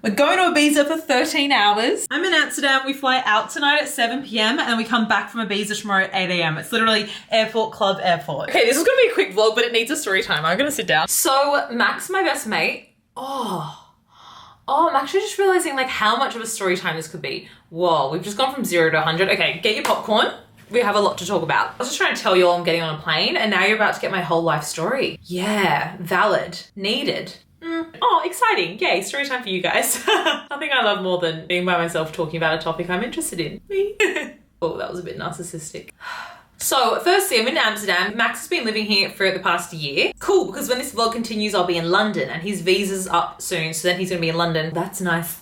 We're going to Ibiza for 13 hours. I'm in Amsterdam. We fly out tonight at 7 p.m. and we come back from Ibiza tomorrow at 8 a.m. It's literally airport, club, airport. Okay, this is going to be a quick vlog, but it needs a story time. I'm going to sit down. So Max, my best mate. Oh, I'm actually just realizing like how much of a story time this could be. Whoa, we've just gone from 0 to 100. Okay, get your popcorn. We have a lot to talk about. I was just trying to tell you all I'm getting on a plane and now you're about to get my whole life story. Yeah, valid, needed. Oh, exciting. Yay, story time for you guys. Nothing I love more than being by myself talking about a topic I'm interested in. Me. Oh, that was a bit narcissistic. So firstly, I'm in Amsterdam. Max has been living here for the past year. Cool, because when this vlog continues, I'll be in London and his visa's up soon. So then he's gonna be in London. That's nice.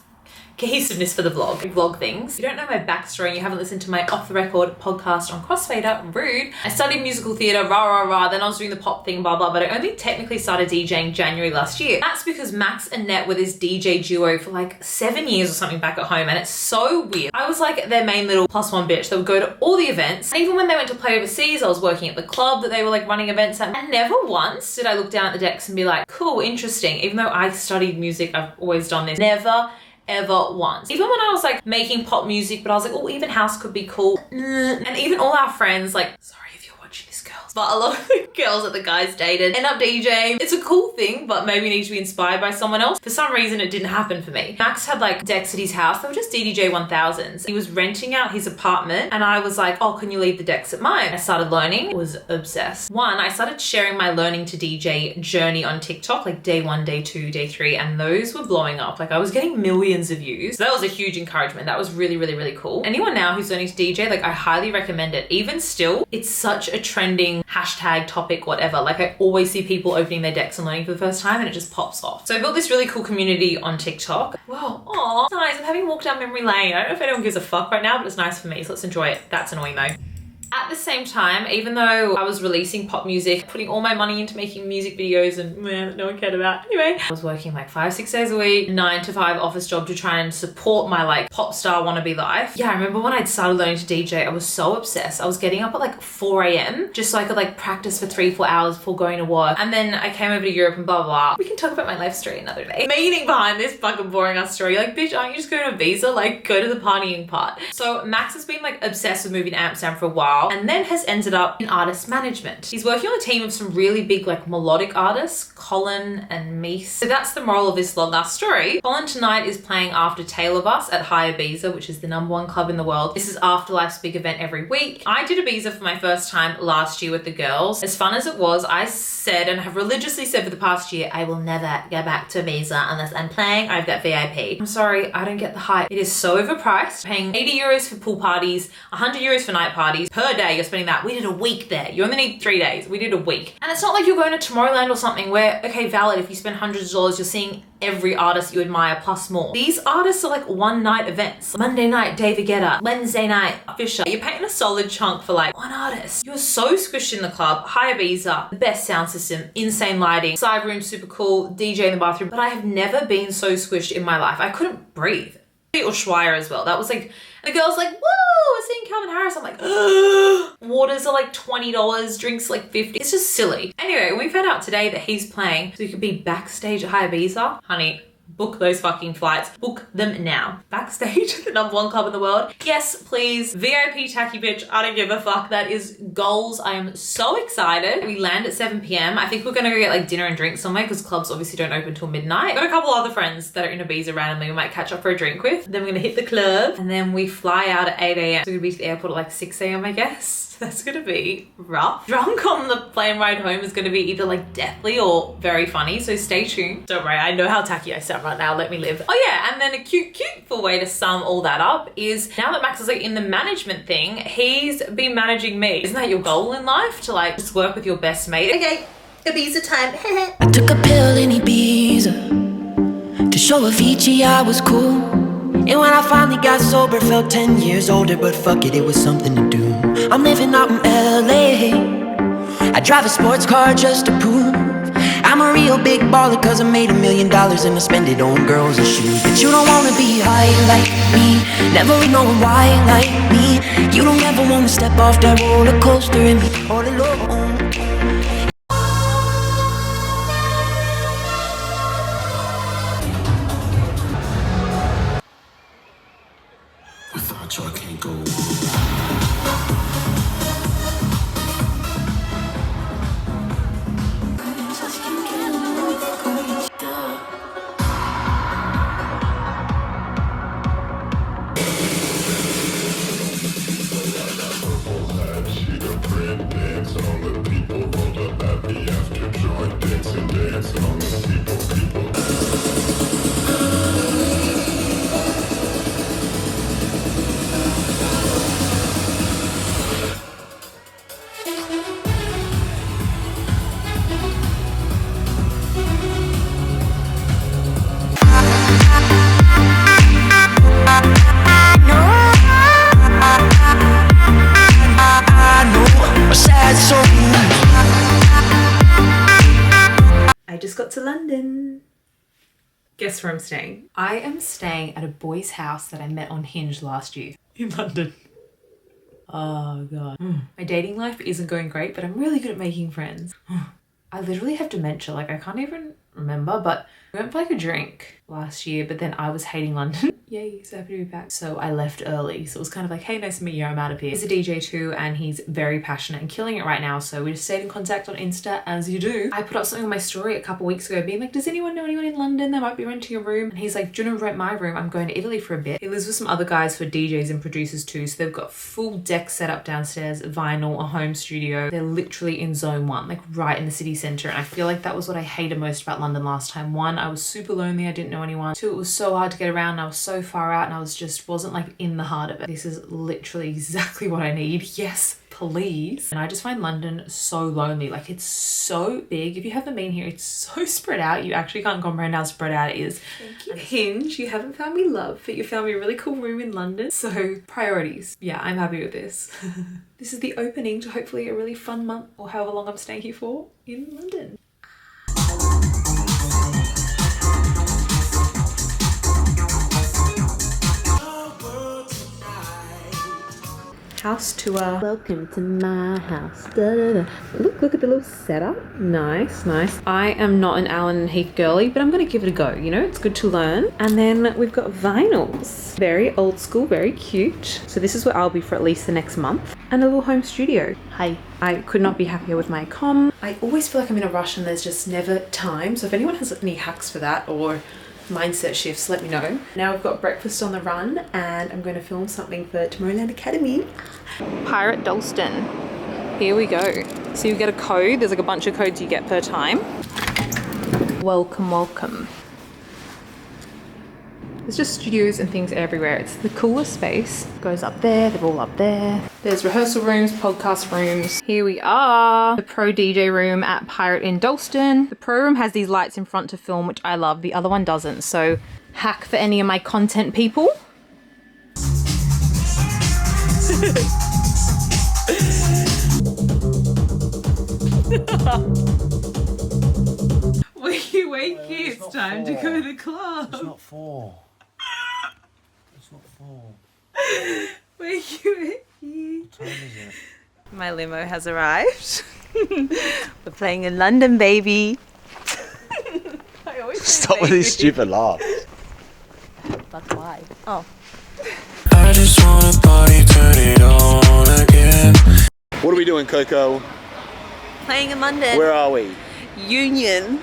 Cohesiveness for the vlog things. If you don't know my backstory and you haven't listened to my off the record podcast on Crossfader, rude. I studied musical theatre, then I was doing the pop thing, blah, blah, but I only technically started DJing January last year. That's because Max and Net were this DJ duo for like 7 years or something back at home, and it's so weird. I was like their main little plus one bitch that would go to all the events. And even when they went to play overseas, I was working at the club that they were like running events at. And never once did I look down at the decks and be like, cool, interesting. Even though I studied music, I've always done this. Never ever once. Even when I was like making pop music, but I was like, oh, even house could be cool. And even all our friends, like, sorry if you're watching this, girls, but a lot of the girls that the guys dated end up DJing. It's a cool thing, but maybe need to be inspired by someone else. For some reason, it didn't happen for me. Max had like decks at his house. They were just DDJ 1000s. He was renting out his apartment and I was like, oh, can you leave the decks at mine? I started learning, was obsessed. One, I started sharing my learning to DJ journey on TikTok, like day 1, day 2, day 3, and those were blowing up. Like I was getting millions of views. So that was a huge encouragement. That was really, really, really cool. Anyone now who's learning to DJ, like I highly recommend it. Even still, it's such a trending hashtag topic, whatever. Like I always see people opening their decks and learning for the first time and it just pops off. So I built this really cool community on TikTok. Wow, aw, nice. I'm having a walk down memory lane. I don't know if anyone gives a fuck right now, but it's nice for me, so let's enjoy it. That's annoying though. At the same time, even though I was releasing pop music, putting all my money into making music videos and no one cared about. Anyway, I was working like 5-6 days a week, 9 to 5 office job to try and support my like pop star wannabe life. Yeah, I remember when I'd started learning to DJ, I was so obsessed. I was getting up at like 4 a.m. just so I could like practice for 3-4 hours before going to work. And then I came over to Europe and blah, blah. We can talk about my life story another day. Meaning behind this fucking boring ass story, like, bitch, aren't you just going to Ibiza? Like, go to the partying part. So Max has been like obsessed with moving to Amsterdam for a while and then has ended up in artist management. He's working on a team of some really big like melodic artists, Colin and Mies. So that's the moral of this long ass story. Colin tonight is playing after Tale of Us at High Ibiza, which is the #1 club in the world. This is Afterlife's big event every week. I did Ibiza for my first time last year with the girls. As fun as it was, I said and have religiously said for the past year, I will never go back to Ibiza unless I'm playing, I've got VIP. I'm sorry, I don't get the hype. It is so overpriced. Paying 80 euros for pool parties, 100 euros for night parties. Per day, you're spending that. We did a week there. You only need 3 days. We did a week. And it's not like you're going to Tomorrowland or something where, okay, valid, if you spend hundreds of dollars, you're seeing every artist you admire plus more. These artists are like one night events. Monday night, David Guetta. Wednesday night, Fisher. You're paying a solid chunk for like one artist. You're so squished in the club. High Ibiza, the best sound system, insane lighting, side room super cool, DJ in the bathroom. But I have never been so squished in my life. I couldn't breathe. Or Schweier as well. That was like, the girl's like, whoa, we're seeing Calvin Harris. I'm like, ugh. Waters are like $20, drinks like 50. It's just silly. Anyway, we found out today that he's playing, so we could be backstage at High Ibiza. Honey, book those fucking flights. Book them now. Backstage at the #1 club in the world. Yes, please. VIP tacky bitch. I don't give a fuck. That is goals. I am so excited. We land at 7 p.m. I think we're gonna go get like dinner and drinks somewhere because clubs obviously don't open till midnight. I've got a couple other friends that are in Ibiza randomly we might catch up for a drink with. Then we're gonna hit the club and then we fly out at 8 a.m. So we're gonna be to the airport at like 6 a.m. I guess. That's gonna be rough. Drunk on the plane ride home is gonna be either like deathly or very funny, so stay tuned. Don't worry, I know how tacky I sound right now, let me live. Oh yeah, and then a cute way to sum all that up is now that Max is like in the management thing, he's been managing me. Isn't that your goal in life? To like just work with your best mate? Okay, Ibiza time. I took a pill in Ibiza to show Avicii I was cool. And when I finally got sober, felt 10 years older, but fuck it, it was something to do. I'm living out in LA. I drive a sports car just to prove I'm a real big baller, cause I made $1 million and I spend it on girls and shoes. But you don't wanna be high like me, never knowing why like me. You don't ever wanna step off that roller coaster and be all alone. so I can't go. I just got to London. Guess where I'm staying? I am staying at a boy's house that I met on Hinge last year in London. Oh god. My dating life isn't going great, but I'm really good at making friends. I literally have dementia, like I can't even remember, but we went for like a drink last year, but then I was hating London. Yay, so happy to be back. So I left early. So it was kind of like, hey, nice to meet you, I'm out of here. He's a DJ too, and he's very passionate and killing it right now. So we just stayed in contact on Insta, as you do. I put up something on my story a couple weeks ago being like, does anyone know anyone in London that might be renting a room? And he's like, do you want to rent my room? I'm going to Italy for a bit. He lives with some other guys who are DJs and producers too. So they've got full deck set up downstairs, vinyl, a home studio. They're literally in zone 1, like right in the city centre. And I feel like that was what I hated most about London last time. 1, I was super lonely. I didn't know anyone. 2, it was so hard to get around. And I was so far out and I wasn't like in the heart of it. This is literally exactly what I need. Yes, please. And I just find London so lonely. Like it's so big. If you haven't been here, it's so spread out. You actually can't comprehend how spread out it is. Thank you. Hinge, you haven't found me love, but you found me a really cool room in London. So priorities. Yeah, I'm happy with this. This is the opening to hopefully a really fun month or however long I'm staying here for in London. House tour. Welcome to my house. Da, da, da. Look at the little setup. Nice, nice. I am not an Alan and Heath girly, but I'm gonna give it a go. You know, it's good to learn. And then we've got vinyls. Very old school, very cute. So this is where I'll be for at least the next month. And a little home studio. Hi. I could not be happier with my comm. I always feel like I'm in a rush and there's just never time. So if anyone has any hacks for that or mindset shifts, let me know. Now we've got breakfast on the run and I'm going to film something for Tomorrowland Academy. Pirate Dalston. Here we go. So you get a code. There's like a bunch of codes you get per time. Welcome, welcome. There's just studios and things everywhere. It's the coolest space. It goes up there, they're all up there. There's rehearsal rooms, podcast rooms. Here we are, the pro DJ room at Pirate in Dalston. The pro room has these lights in front to film, which I love. The other one doesn't. So hack for any of my content people. Wakey, it's time to go to the club. It's not 4. It's not 4. Wakey. What time is it? My limo has arrived. We're playing in London, baby. I always Stop with these stupid laughs. That's why. Oh. I just wanna party, turn it on again. What are we doing, Coco? Playing in London. Where are we? Union.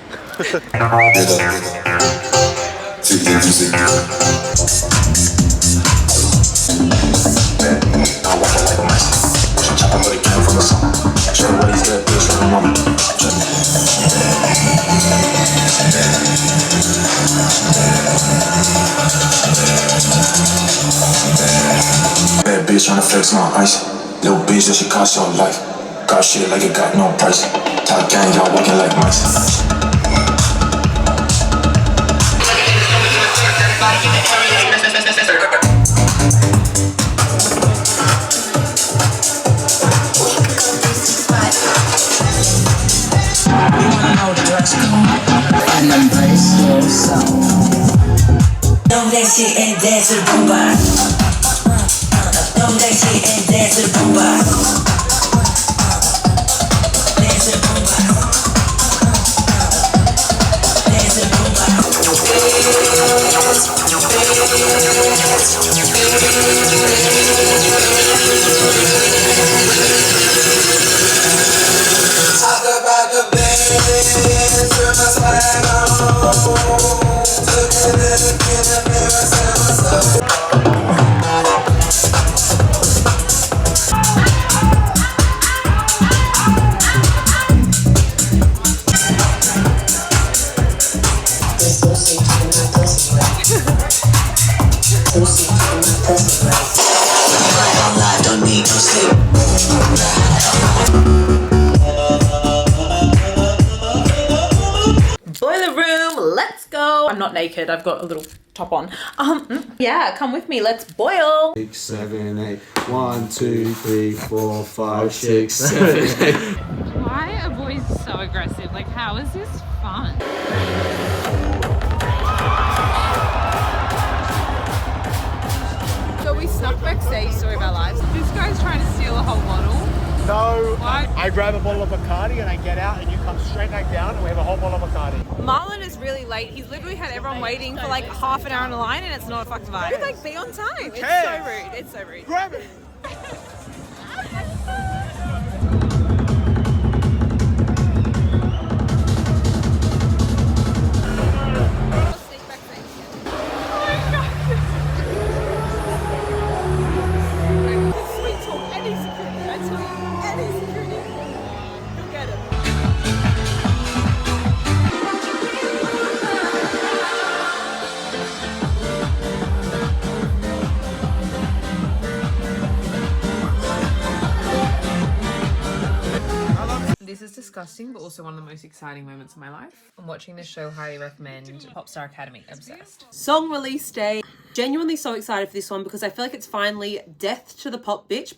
Bad bitch tryna flex my ice. Little bitch that she cost your life. Got shit like it got no price. Top gang, y'all walking like mice. And embrace yourself. Know that shit and dance to the boomba. Know that shit and dance to the boomba. Dance to the boomba. Dance to the boomba. Don't need no sleep. Boiler room, let's go. I'm not naked, I've got a little top on. Yeah, come with me, let's boil. 6, 7, 8. 1, 2, 3, 4, 5, 6, 7, 8. Why are boys so aggressive? Like, how is this fun? So we snuck backstage, story of our lives. This guy's trying to steal a whole bottle. No, What? I grab a bottle of Bacardi and I get out and you come straight back down and we have a whole bottle of Bacardi. Marlon is really late. He's literally had everyone waiting for like half an hour in a line and it's not a fucking vibe. You'd like be on time. It's so rude. It's so rude. Grab it! This is disgusting, but also one of the most exciting moments of my life. I'm watching this show, highly recommend. Popstar Academy, obsessed. Song release day. Genuinely so excited for this one because I feel like it's finally death to the pop bitch.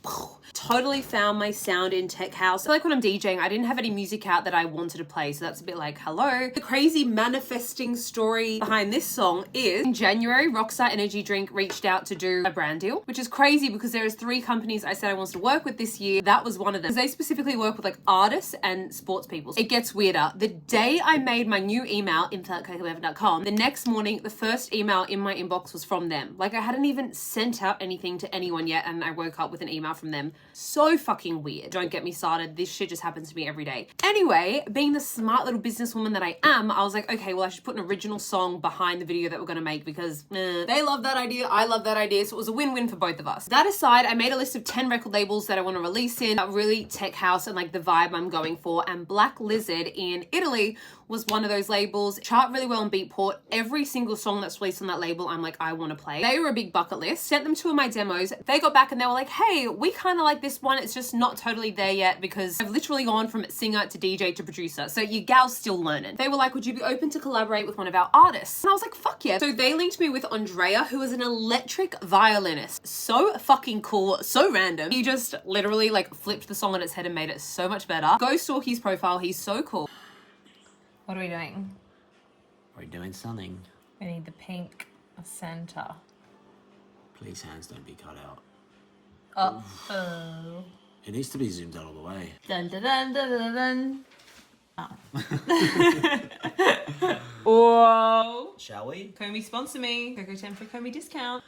Totally found my sound in tech house. I feel like when I'm DJing, I didn't have any music out that I wanted to play, so that's a bit like, hello. The crazy manifesting story behind this song is in January, Rockstar Energy Drink reached out to do a brand deal, which is crazy because there is 3 companies I said I wanted to work with this year. That was one of them. Because they specifically work with like artists and sports people. It gets weirder. The day I made my new email, info@cocoleven.com, the next morning, the first email in my inbox was from them. Like I hadn't even sent out anything to anyone yet and I woke up with an email from them. So fucking weird. Don't get me started. This shit just happens to me every day. Anyway, being the smart little businesswoman that I am, I was like, okay, well I should put an original song behind the video that we're gonna make because they love that idea, I love that idea, so it was a win-win for both of us. That aside, I made a list of 10 record labels that I want to release in, really tech house and like the vibe I'm going for, and Black Lizard in Italy was one of those labels. Chart really well on Beatport. Every single song that's released on that label, I'm like, I want to play. They were a big bucket list. Sent them 2 of my demos. They got back and they were like, hey, we kind of like this one. It's just not totally there yet because I've literally gone from singer to DJ to producer. So your gal's still learning. They were like, would you be open to collaborate with one of our artists? And I was like, fuck yeah. So they linked me with Andrea, who is an electric violinist. So fucking cool, so random. He just literally like flipped the song on its head and made it so much better. Go stalk his profile. He's so cool. What are we doing? We're doing something. We need the pink center. Please, hands don't be cut out. Uh-oh. It needs to be zoomed out all the way. Dun dun dun dun dun dun. Oh. Whoa. Shall we? Comey sponsor me. Coco 10 for Comey discount.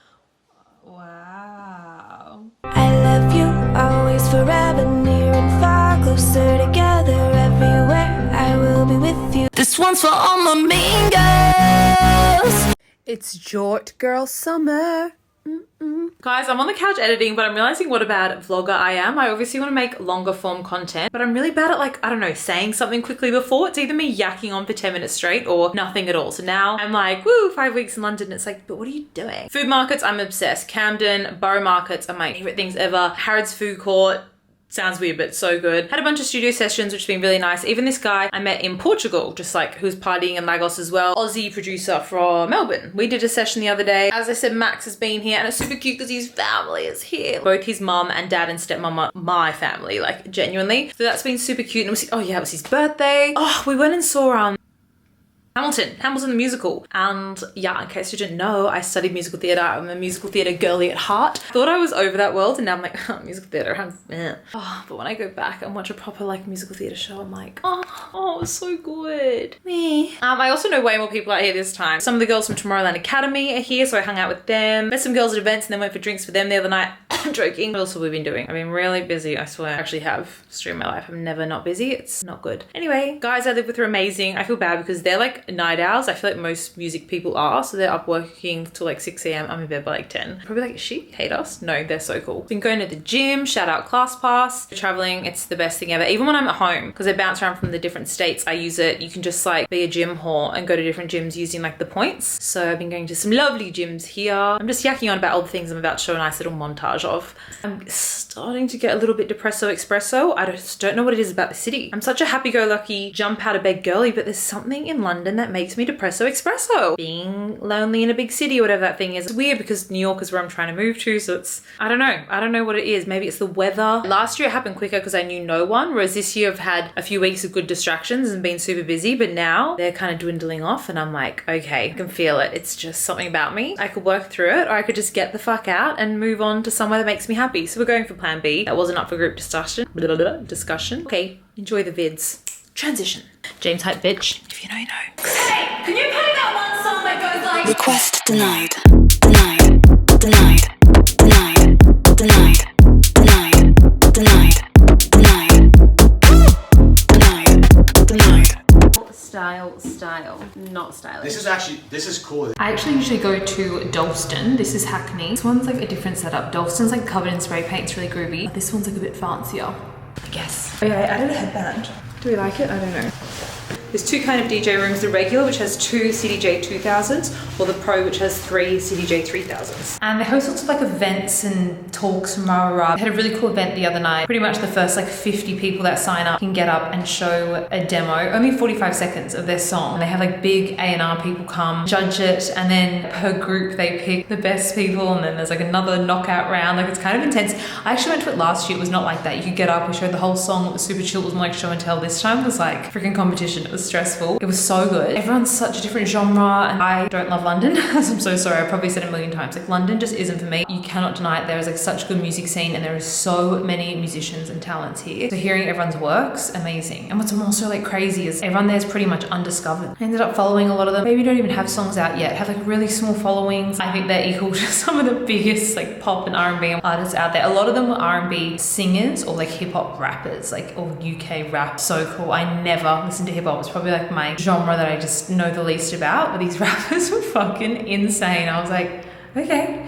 Wow. I love you always, forever, near and far, closer together, everywhere. I will be with you. This one's for all my mean girls. It's Jort Girl Summer. Guys, I'm on the couch editing, but I'm realizing what a bad vlogger I am. I obviously want to make longer form content, but I'm really bad at like, I don't know, saying something quickly before. It's either me yakking on for 10 minutes straight or nothing at all. So now I'm like, woo, 5 weeks in London. It's like, but what are you doing? Food markets, I'm obsessed. Camden, Borough markets are my favorite things ever. Harrods Food Court. Sounds weird, but so good. Had a bunch of studio sessions, which has been really nice. Even this guy I met in Portugal, just like who's partying in Lagos as well. Aussie producer from Melbourne. We did a session the other day. As I said, Max has been here and it's super cute because his family is here. Both his mum and dad and stepmom are my family, like genuinely. So that's been super cute. And it was, oh yeah, it was his birthday. Oh, we went and saw Hamilton the musical. And yeah, in case you didn't know, I studied musical theatre. I'm a musical theatre girly at heart. Thought I was over that world and now I'm like, oh, musical theatre, oh, but when I go back and watch a proper like musical theatre show, I'm like, oh, it was so good. Me. I also know way more people out here this time. Some of the girls from Tomorrowland Academy are here, so I hung out with them. Met some girls at events and then went for drinks with them the other night. I'm joking. What else have we been doing? I've been really busy. I swear I actually have streamed my life. I'm never not busy. It's not good. Anyway, guys I live with are amazing. I feel bad because they're like night owls. I feel like most music people are. So they're up working till like 6 a.m. I'm in bed by like 10. Probably like, she hate us? No, they're so cool. Been going to the gym. Shout out ClassPass. Traveling, it's the best thing ever. Even when I'm at home, because I bounce around from the different states, I use it. You can just like be a gym whore and go to different gyms using like the points. So I've been going to some lovely gyms here. I'm just yakking on about all the things I'm about to show a nice little montage of. I'm starting to get a little bit depresso espresso. I just don't know what it is about the city. I'm such a happy-go-lucky, jump out of bed girly, but there's something in London that makes me depresso espresso. Being lonely in a big city or whatever that thing is. It's weird because New York is where I'm trying to move to, so it's, I don't know what it is. Maybe it's the weather. Last year it happened quicker because I knew no one, whereas this year I've had a few weeks of good distractions and been super busy, but now they're kind of dwindling off and I'm like, okay, I can feel it. It's just something about me. I could work through it or I could just get the fuck out and move on to somewhere that makes me happy. So we're going for plan B. That wasn't up for group discussion. Okay, enjoy the vids. Transition. James hype bitch. If you know, you know. Hey, can you play that one song that goes like Request denied. Denied. Denied. Denied. Denied. Denied. Denied. Denied. Denied. Style. Not stylish. This is cool. I actually usually go to Dalston. This is Hackney. This one's like a different setup. Dalston's like covered in spray paint. It's really groovy. But this one's like a bit fancier, I guess. Oh yeah, I added a headband. Do we like it? I don't know. There's two kind of DJ rooms, the regular, which has 2 CDJ 2000s, or the Pro, which has 3 CDJ 3000s. And they host lots of like events and talks and rah rah rah. They had a really cool event the other night. Pretty much the first like 50 people that sign up can get up and show a demo, only 45 seconds of their song. And they have like big A&R people come, judge it, and then per group they pick the best people, and then there's like another knockout round. Like it's kind of intense. I actually went to it last year. It was not like that. You could get up, we showed the whole song. It was super chill. It was more like show and tell. This time was like freaking competition. It was stressful. It was so good. Everyone's such a different genre and I don't love London. I'm so sorry. I've probably said it a million times. Like London just isn't for me. You cannot deny it. There is like such a good music scene and there is so many musicians and talents here. So hearing everyone's work's amazing. And what's also like crazy is everyone there is pretty much undiscovered. I ended up following a lot of them. Maybe don't even have songs out yet. Have like really small followings. I think they're equal to some of the biggest like pop and R&B artists out there. A lot of them were R&B singers or like hip hop rappers, like or UK rap. So cool. I never listened to hip hop. It's probably like my genre that I just know the least about, but these rappers were fucking insane. I was like, okay,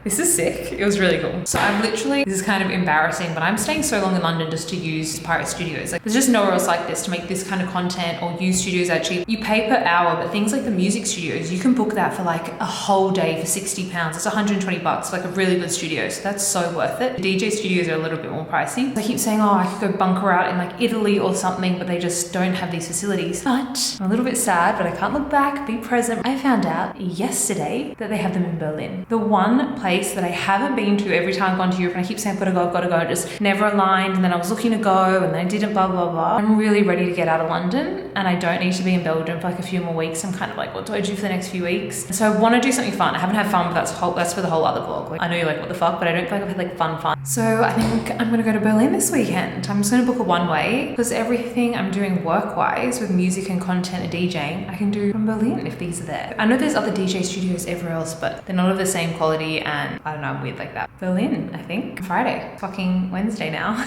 this is sick. It was really cool. So I've literally, this is kind of embarrassing, but I'm staying so long in London just to use pirate studios. Like there's just nowhere else like this to make this kind of content or use studios that cheap. You pay per hour, but things like the music studios, you can book that for like a whole day for £60. It's 120 bucks for like a really good studio. So that's so worth it. The DJ studios are a little bit more pricey. I keep saying, oh, I could go bunker out in like Italy or something, but they just don't have these facilities. But I'm a little bit sad, but I can't look back, be present. I found out yesterday that they have them in Berlin. The one place that I haven't been to every time I've gone to Europe, and I keep saying I've got to go, just never aligned, and then I was looking to go and then I didn't, blah blah blah. I'm really ready to get out of London and I don't need to be in Belgium for like a few more weeks. I'm kind of like, what do I do for the next few weeks? So I want to do something fun. I haven't had fun, but that's for the whole other vlog. Like I know you're like, what the fuck, but I don't feel like I've had like fun. So I think I'm gonna go to Berlin this weekend. I'm just gonna book a one-way because everything I'm doing work-wise with music and content and DJing, I can do from Berlin if these are there. I know there's other DJ studios everywhere else, but they're not of the same quality and I don't know, I'm weird like that. Berlin, I think. Friday. Fucking Wednesday now.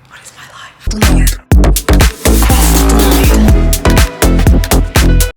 What is my life?